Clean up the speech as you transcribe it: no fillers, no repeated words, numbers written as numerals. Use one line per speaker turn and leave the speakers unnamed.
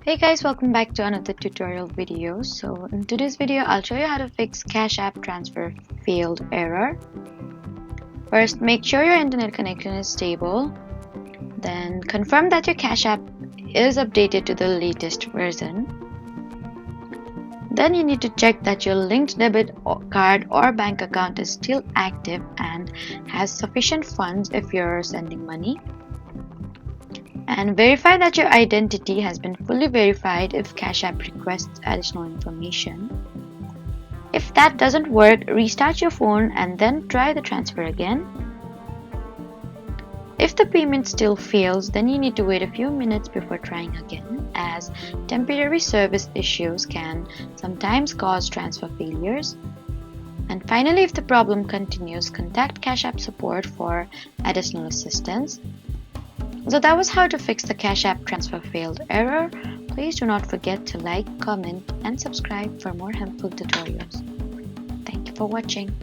Hey guys, welcome back to another tutorial video. So in today's video, I'll show you how to fix Cash App transfer failed error. First, make sure your internet connection is stable. Then confirm that your Cash App is updated to the latest version. Then you need to check that your linked debit card or bank account is still active and has sufficient funds if you're sending money. And verify that your identity has been fully verified if Cash App requests additional information. If that doesn't work, restart your phone and then try the transfer again. If the payment still fails, then you need to wait a few minutes before trying again, as temporary service issues can sometimes cause transfer failures. And finally, if the problem continues, contact Cash App support for additional assistance. So that was how to fix the Cash App transfer failed error. Please do not forget to like, comment, and subscribe for more helpful tutorials. Thank you for watching.